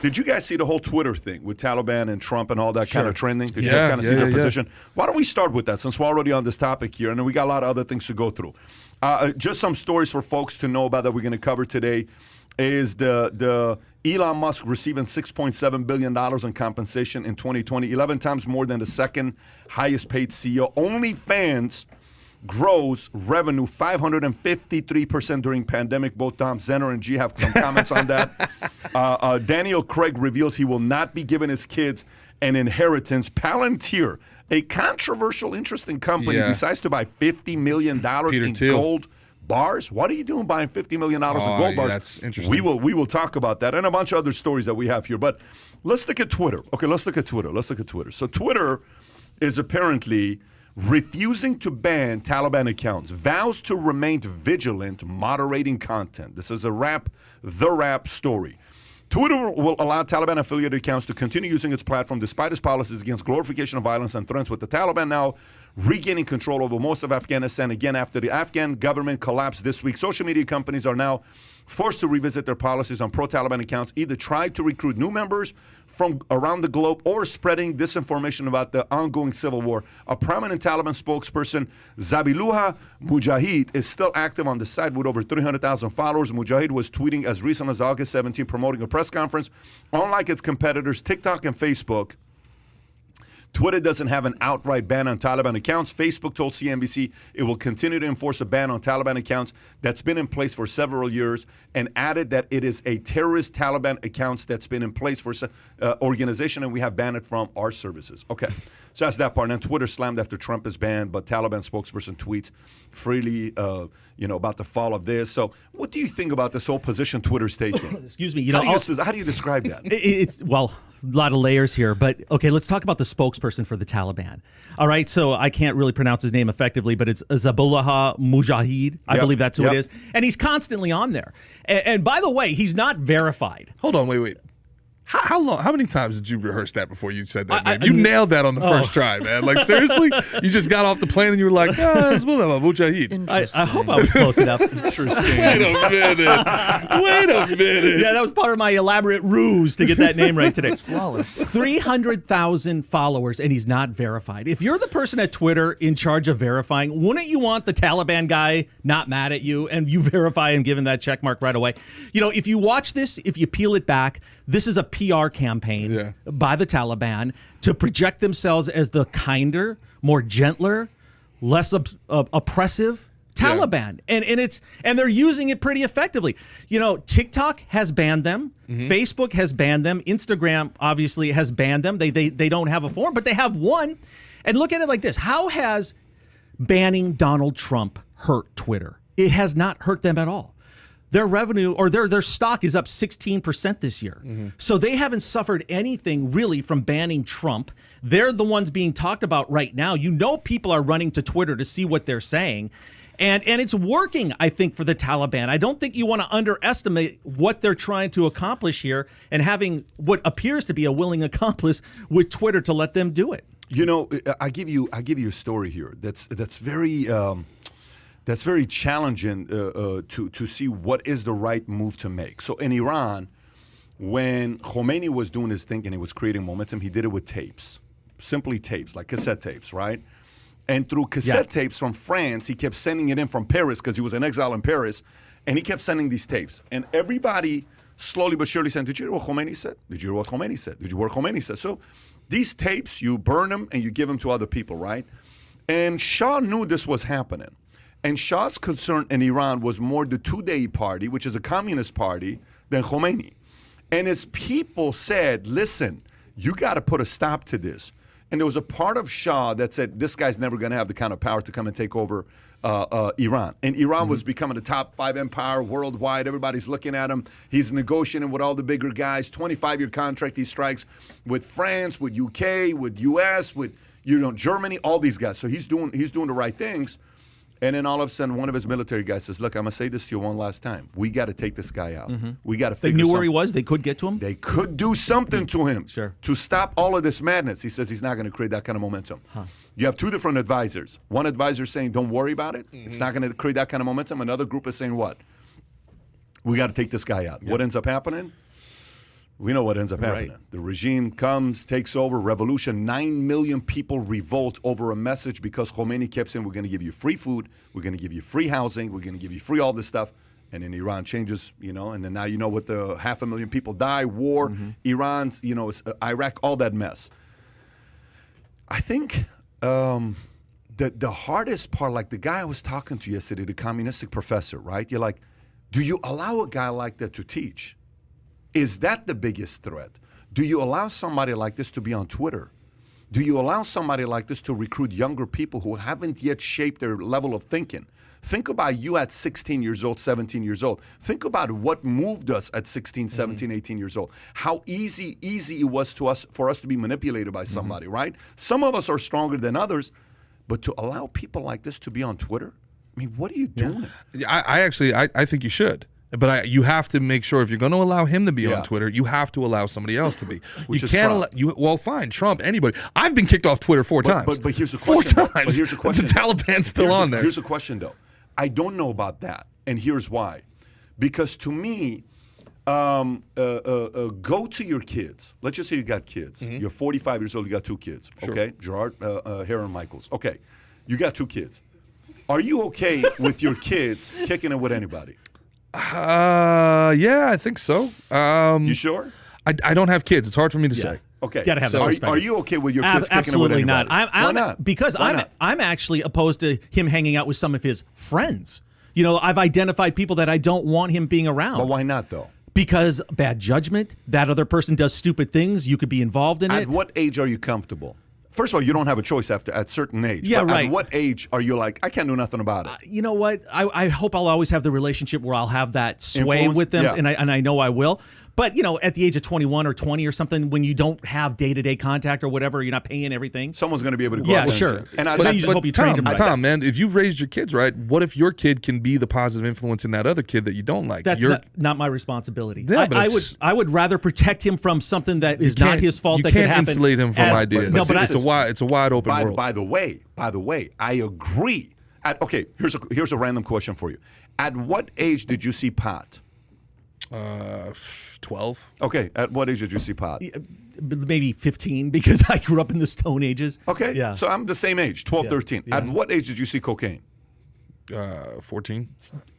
Did you guys see the whole Twitter thing with Taliban and Trump and all that kind of trending? Did you guys kind of see their position? Why don't we start with that since we're already on this topic here, and then we got a lot of other things to go through. Just some stories for folks to know about that we're going to cover today is the Elon Musk receiving $6.7 billion in compensation in 2020, 11 times more than the second highest paid CEO. OnlyFans grows revenue 553% during pandemic. Both Dom Zenner and G have some comments on that. Daniel Craig reveals he will not be giving his kids an inheritance. Palantir, a controversial, interesting company, decides to buy $50 million in gold bars. What are you doing buying $50 million in gold bars? That's interesting. We will talk about that and a bunch of other stories that we have here. But let's look at Twitter. Okay, let's look at Twitter. So Twitter is apparently refusing to ban Taliban accounts, vows to remain vigilant, moderating content. This is the Wrap story. Twitter will allow Taliban-affiliated accounts to continue using its platform despite its policies against glorification of violence and threats, with the Taliban now regaining control over most of Afghanistan again after the Afghan government collapsed this week. Social media companies are now forced to revisit their policies on pro-Taliban accounts, either try to recruit new members from around the globe or spreading disinformation about the ongoing civil war. A prominent Taliban spokesperson, Zabiullah Mujahid, is still active on the site with over 300,000 followers. Mujahid was tweeting as recent as August 17, promoting a press conference. Unlike its competitors, TikTok and Facebook, Twitter doesn't have an outright ban on Taliban accounts. Facebook told CNBC it will continue to enforce a ban on Taliban accounts that's been in place for several years, and added that it is a terrorist Taliban accounts that's been in place for organization, and we have banned it from our services. Okay, so that's that part. And then Twitter slammed after Trump is banned, but Taliban spokesperson tweets freely, about the fall of this. So what do you think about this whole position Twitter's taking? Excuse me. How do you describe that? It's a lot of layers here, but okay, let's talk about the spokesperson for the Taliban. All right, so I can't really pronounce his name effectively, but it's Zabiullah Mujahid. I believe that's who it is. And he's constantly on there. And by the way, he's not verified. Hold on, wait. How many times did you rehearse that before you said that name? You nailed that on the first try, man. Like, seriously? You just got off the plane and you were like, it's Mujahid. I hope I was close enough. Interesting. Wait a minute. Yeah, that was part of my elaborate ruse to get that name right today. It's flawless. 300,000 followers, and he's not verified. If you're the person at Twitter in charge of verifying, wouldn't you want the Taliban guy not mad at you and you verify and give him that check mark right away? If you watch this, if you peel it back, this is a PR campaign by the Taliban to project themselves as the kinder, more gentler, less oppressive Taliban. And they're using it pretty effectively. TikTok has banned them. Facebook has banned them. Instagram obviously has banned them. They don't have a form, but they have one. And look at it like this. How has banning Donald Trump hurt Twitter? It has not hurt them at all. Their revenue or their stock is up 16% this year. So they haven't suffered anything really from banning Trump. They're the ones being talked about right now. People are running to Twitter to see what they're saying. And it's working, I think, for the Taliban. I don't think you want to underestimate what they're trying to accomplish here and having what appears to be a willing accomplice with Twitter to let them do it. I give you a story here that's very challenging to see what is the right move to make. So in Iran, when Khomeini was doing his thing and he was creating momentum, he did it with tapes, simply tapes, like cassette tapes, right? And through cassette tapes from France, he kept sending it in from Paris because he was in exile in Paris, and he kept sending these tapes. And everybody slowly but surely said, did you hear what Khomeini said? Did you hear what Khomeini said? Did you hear what Khomeini said? So these tapes, you burn them and you give them to other people, right? And Shah knew this was happening. And Shah's concern in Iran was more the Tudeh party, which is a communist party, than Khomeini. And his people said, listen, you got to put a stop to this. And there was a part of Shah that said, this guy's never going to have the kind of power to come and take over Iran. And Iran was becoming the top 5 empire worldwide. Everybody's looking at him. He's negotiating with all the bigger guys. 25-year contract he strikes with France, with UK, with US, with Germany, all these guys. So he's doing the right things. And then all of a sudden, one of his military guys says, look, I'm going to say this to you one last time. We got to take this guy out. We got to figure They knew where he was? They could get to him? They could do something to him to stop all of this madness. He says he's not going to create that kind of momentum. You have two different advisors. One advisor saying, don't worry about it. It's not going to create that kind of momentum. Another group is saying what? We got to take this guy out. What ends up happening? we know what ends up happening. Right. The regime comes, takes over, revolution. 9 million people revolt over a message because Khomeini kept saying, we're going to give you free food, we're going to give you free housing, we're going to give you free all this stuff. And then Iran changes, and then now you know what the 500,000 people die, war, Iran's, Iraq, all that mess. I think the hardest part, like the guy I was talking to yesterday, the communistic professor, right? You're like, do you allow a guy like that to teach? Is that the biggest threat? Do you allow somebody like this to be on Twitter? Do you allow somebody like this to recruit younger people who haven't yet shaped their level of thinking? Think about you at 16 years old, 17 years old. Think about what moved us at 16, 17, 18 years old. How easy it was for us to be manipulated by somebody, right? Some of us are stronger than others, but to allow people like this to be on Twitter, I mean, what are you doing? I think you should. But you have to make sure if you're going to allow him to be on Twitter, you have to allow somebody else to be. Which you is can't Trump. well, fine, Trump, anybody. I've been kicked off Twitter 4 times. But here's the question. 4 times. But here's the question. The Taliban's still on there. Here's the question, though. I don't know about that, and here's why. Because to me, go to your kids. Let's just say you got kids. You're 45 years old. You got 2 kids. Sure. Okay, Gerard, Heron Michaels. Okay, you got 2 kids. Are you okay with your kids kicking it with anybody? Yeah, I think so. You sure? I don't have kids. It's hard for me to say. Okay. Gotta have that respect. Are you okay with your kids kicking Absolutely it with anybody? not. Why not? Because Why not? I'm actually opposed to him hanging out with some of his friends. I've identified people that I don't want him being around. But why not, though? Because bad judgment, that other person does stupid things, you could be involved in it. At what age are you comfortable? First of all, you don't have a choice at a certain age. Yeah, but right. At what age are you like, I can't do nothing about it? You know what? I hope I'll always have the relationship where I'll have that sway Influence? with them, Yeah. and I know I will. But, at the age of 21 or 20 or something, when you don't have day-to-day contact or whatever, you're not paying everything. Someone's going to be able to go Yeah, out there sure. and say- And I, But that- you just hope you trained him right. Tom, man, if you've raised your kids right, what if your kid can be the positive influence in that other kid that you don't like? That's not my responsibility. Yeah, but I would rather protect him from something that is not his fault. You that can't could happen. insulate him from ideas. No, but it's a wide open world. By the way, I agree. Okay, here's a random question for you. At what age did you see pot? 12. Okay, at what age did you see pot? maybe 15 because I grew up in the Stone Ages. Okay, Yeah. so I'm the same age, 12, 13. Yeah. At what age did you see cocaine? 14.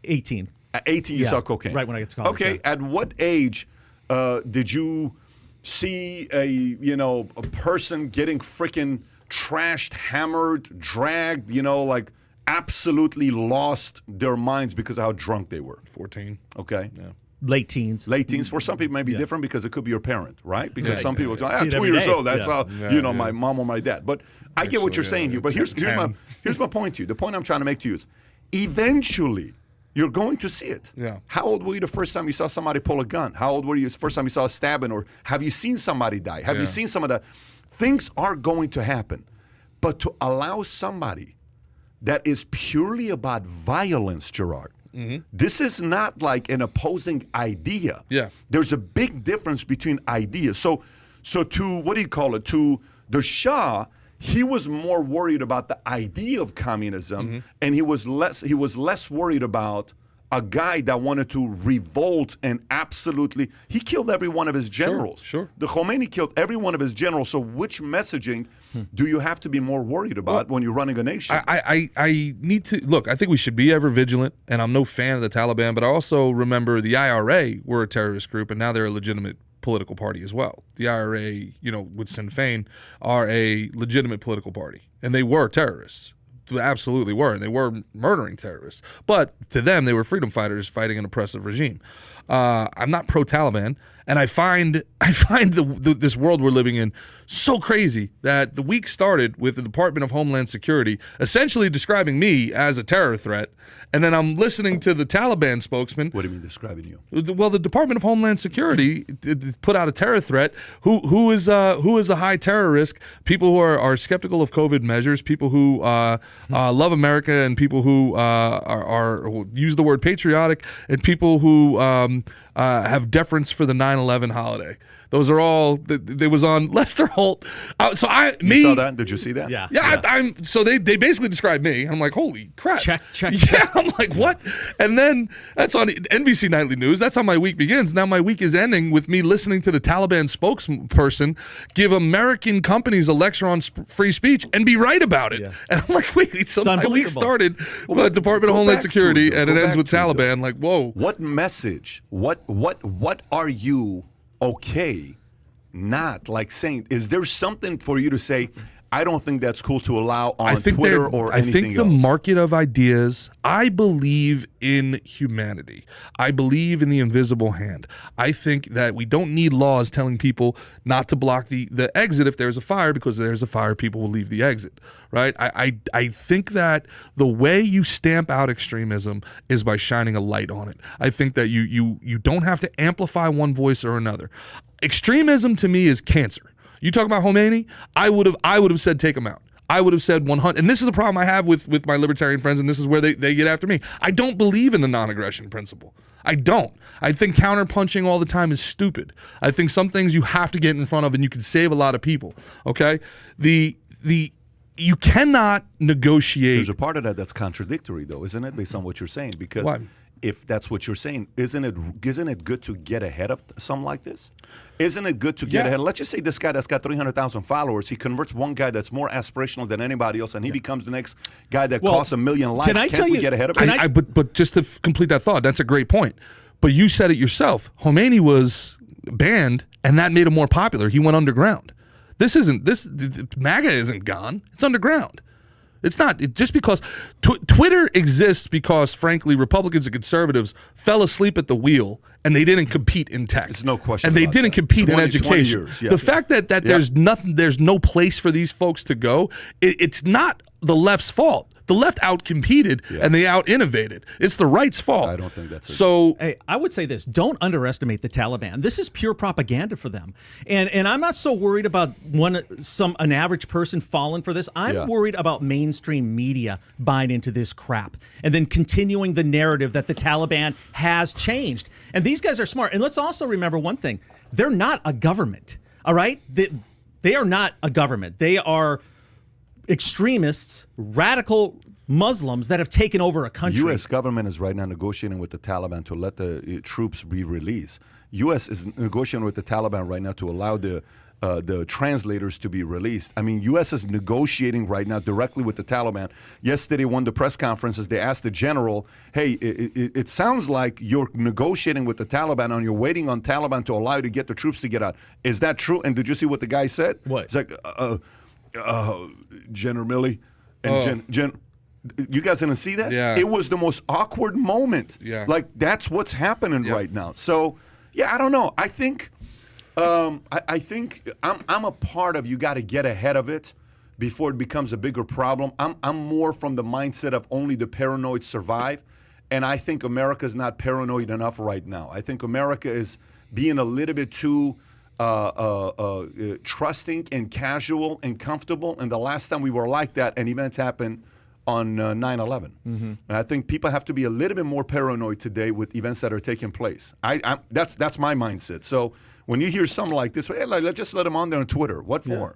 18. At 18, you Yeah, saw cocaine. right when I got to college, Okay, yeah. at what age did you see a person getting freaking trashed, hammered, dragged, like absolutely lost their minds because of how drunk they were? 14. Okay. Yeah. Late teens. Late teens. For some people, it may be different because it could be your parent, right? Because some people say, See it 2 every years day. old. That's Yeah. how, my mom or my dad. But I get what you're saying here. But here's 10. my point to you. The point I'm trying to make to you is eventually you're going to see it. Yeah. How old were you the first time you saw somebody pull a gun? How old were you the first time you saw a stabbing? Or have you seen somebody die? Have you seen some of the things are going to happen? But to allow somebody that is purely about violence, Gerard, this is not like an opposing idea. Yeah. There's a big difference between ideas. So to, what do you call it, to the Shah, he was more worried about the idea of communism, and he was less worried about a guy that wanted to revolt and absolutely, he killed every one of his generals. Sure. The Khomeini killed every one of his generals. So which messaging do you have to be more worried about when you're running a nation? I need to look. I think we should be ever vigilant, and I'm no fan of the Taliban, but I also remember the IRA were a terrorist group, and now they're a legitimate political party as well. The IRA, with Sinn Féin, are a legitimate political party, and they were terrorists. They absolutely were, and they were murdering terrorists. But to them, they were freedom fighters fighting an oppressive regime. I'm not pro-Taliban, and I find this world we're living in so crazy that the week started with the Department of Homeland Security essentially describing me as a terror threat, and then I'm listening to the Taliban spokesman. What do you mean describing you? Well, the Department of Homeland Security put out a terror threat. Who is a high terror risk? People who are skeptical of COVID measures, people who love America, and people who are use the word patriotic, and people who have deference for the 9/11 holiday. Those are all. They was on Lester Holt. You saw that? Did you see that? Yeah. I'm so they basically described me. I'm like, holy crap. Check. Yeah, I'm like, what? And then that's on NBC Nightly News. That's how my week begins. Now my week is ending with me listening to the Taliban spokesperson give American companies a lecture on free speech and be right about it. Yeah. And I'm like, wait, so my week started with the Department of Homeland Security and it ends with Taliban. Like, whoa. What message? What are you okay not like saying? Is there something for you to say, I don't think that's cool to allow on Twitter or anything else? I think the market of ideas, I believe in humanity. I believe in the invisible hand. I think that we don't need laws telling people not to block the exit if there's a fire, because there's a fire, people will leave the exit, right? I think that the way you stamp out extremism is by shining a light on it. I think that you don't have to amplify one voice or another. Extremism to me is cancer. You talk about Khomeini, I would have said take him out. I would have said 100. And this is the problem I have with my libertarian friends, and this is where they get after me. I don't believe in the non-aggression principle. I don't. I think counterpunching all the time is stupid. I think some things you have to get in front of, and you can save a lot of people. Okay, you cannot negotiate. There's a part of that that's contradictory, though, isn't it? Based on what you're saying, because Why? If that's what you're saying, isn't it good to get ahead of something like this? Isn't it good to get ahead? Let's just say this guy that's got 300,000 followers, he converts one guy that's more aspirational than anybody else, and he becomes the next guy that costs 1 million lives. Can't we get ahead of it? But just to complete that thought, that's a great point. But you said it yourself. Khomeini was banned, and that made him more popular. He went underground. MAGA isn't gone. It's underground. It's not just because Twitter exists because, frankly, Republicans and conservatives fell asleep at the wheel and they didn't compete in tech. There's no question. And they didn't compete in education. 20 years, yeah. The fact that there's no place for these folks to go, it's not the left's fault. The left out-competed and they out-innovated. It's the right's fault. I don't think that's it. So, hey, I would say this. Don't underestimate the Taliban. This is pure propaganda for them. And I'm not so worried about an average person falling for this. I'm worried about mainstream media buying into this crap and then continuing the narrative that the Taliban has changed. And these guys are smart. And let's also remember one thing. They're not a government, all right? They are not a government. They are extremists, radical Muslims that have taken over a country. U.S. government is right now negotiating with the Taliban to let the troops be released. U.S. is negotiating with the Taliban right now to allow the translators to be released. I mean, U.S. is negotiating right now directly with the Taliban. Yesterday, one of the press conferences, they asked the general, hey, it sounds like you're negotiating with the Taliban and you're waiting on Taliban to allow you to get the troops to get out. Is that true? And did you see what the guy said? What? It's like, General Milley and you guys didn't see that? Yeah. It was the most awkward moment. Yeah. Like, that's what's happening right now. So, yeah, I don't know. I think I think I'm a part of you got to get ahead of it before it becomes a bigger problem. I'm more from the mindset of only the paranoid survive. And I think America's not paranoid enough right now. I think America is being a little bit too trusting and casual and comfortable. And the last time we were like that, an event happened on 9/11. And I think people have to be a little bit more paranoid today with events that are taking place. That's my mindset. So when you hear something like this, hey, let's just let them on there on Twitter. What for?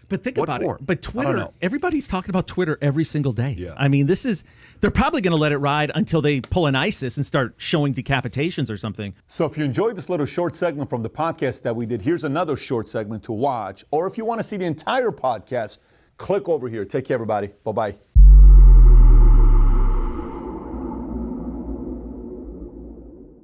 But think about it. But Twitter, everybody's talking about Twitter every single day. Yeah. I mean, they're probably going to let it ride until they pull an ISIS and start showing decapitations or something. So if you enjoyed this little short segment from the podcast that we did, here's another short segment to watch. Or if you want to see the entire podcast, click over here. Take care, everybody. Bye-bye.